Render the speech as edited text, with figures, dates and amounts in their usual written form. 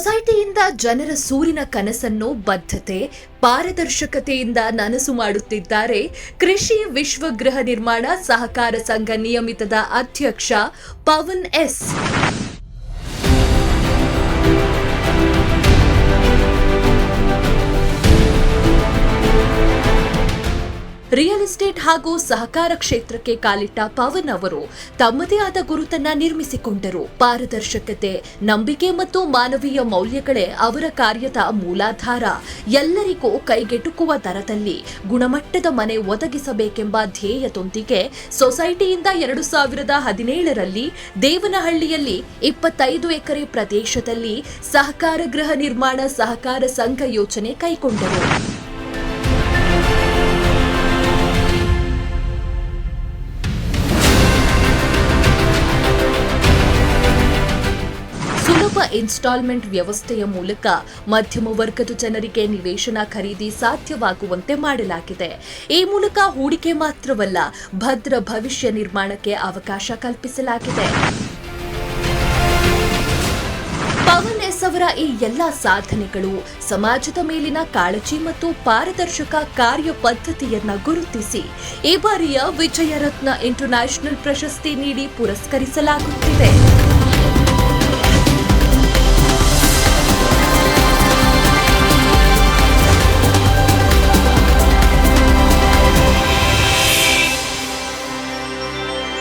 ಸೊಸೈಟಿಯಿಂದ ಜನರ ಸೂರಿನ ಕನಸನ್ನು ಬದ್ಧತೆ, ಪಾರದರ್ಶಕತೆಯಿಂದ ನನಸು ಮಾಡುತ್ತಿದ್ದಾರೆ ಕೃಷಿ ವಿಶ್ವ ಗೃಹ ನಿರ್ಮಾಣ ಸಹಕಾರ ಸಂಘ ನಿಯಮಿತದ ಅಧ್ಯಕ್ಷ ಪವನ್ ಎಸ್. ರಿಯಲ್ ಎಸ್ಟೇಟ್ ಹಾಗೂ ಸಹಕಾರ ಕ್ಷೇತ್ರಕ್ಕೆ ಕಾಲಿಟ್ಟ ಪವನ್ ಅವರು ತಮ್ಮದೇ ಆದ ಗುರುತನ್ನ ನಿರ್ಮಿಸಿಕೊಂಡರು. ಪಾರದರ್ಶಕತೆ, ನಂಬಿಕೆ ಮತ್ತು ಮಾನವೀಯ ಮೌಲ್ಯಗಳೇ ಅವರ ಕಾರ್ಯದ ಮೂಲಾಧಾರ. ಎಲ್ಲರಿಗೂ ಕೈಗೆಟುಕುವ ದರದಲ್ಲಿ ಗುಣಮಟ್ಟದ ಮನೆ ಒದಗಿಸಬೇಕೆಂಬ ಧ್ಯೇಯದೊಂದಿಗೆ ಸೊಸೈಟಿಯಿಂದ 2017ರಲ್ಲಿ ದೇವನಹಳ್ಳಿಯಲ್ಲಿ 25 ಎಕರೆ ಪ್ರದೇಶದಲ್ಲಿ ಸಹಕಾರ ಗೃಹ ನಿರ್ಮಾಣ ಸಹಕಾರ ಸಂಘ ಯೋಜನೆ ಕೈಗೊಂಡರು. ಸುಲಭ ಇನ್ಸ್ಟಾಲ್ಮೆಂಟ್ ವ್ಯವಸ್ಥೆಯ ಮೂಲಕ ಮಧ್ಯಮ ವರ್ಗದ ಜನರಿಗೆ ನಿವೇಶನ ಖರೀದಿ ಸಾಧ್ಯವಾಗುವಂತೆ ಮಾಡಲಾಗಿದೆ. ಈ ಮೂಲಕ ಹೂಡಿಕೆ ಮಾತ್ರವಲ್ಲ, ಭದ್ರ ಭವಿಷ್ಯ ನಿರ್ಮಾಣಕ್ಕೆ ಅವಕಾಶ ಕಲ್ಪಿಸಲಾಗಿದೆ. ಪವನ್ ಎಸ್ ಅವರ ಈ ಎಲ್ಲ ಸಾಧನೆಗಳು ಸಮಾಜದ ಮೇಲಿನ ಕಾಳಜಿ ಮತ್ತು ಪಾರದರ್ಶಕ ಕಾರ್ಯ ಪದ್ಧತಿಯನ್ನ ಗುರುತಿಸಿ ಈ ಬಾರಿಯ ವಿಜಯ ರತ್ನ ಇಂಟರ್ನ್ಯಾಷನಲ್ ಪ್ರಶಸ್ತಿ ನೀಡಿ ಪುರಸ್ಕರಿಸಲಾಗುತ್ತಿದೆ.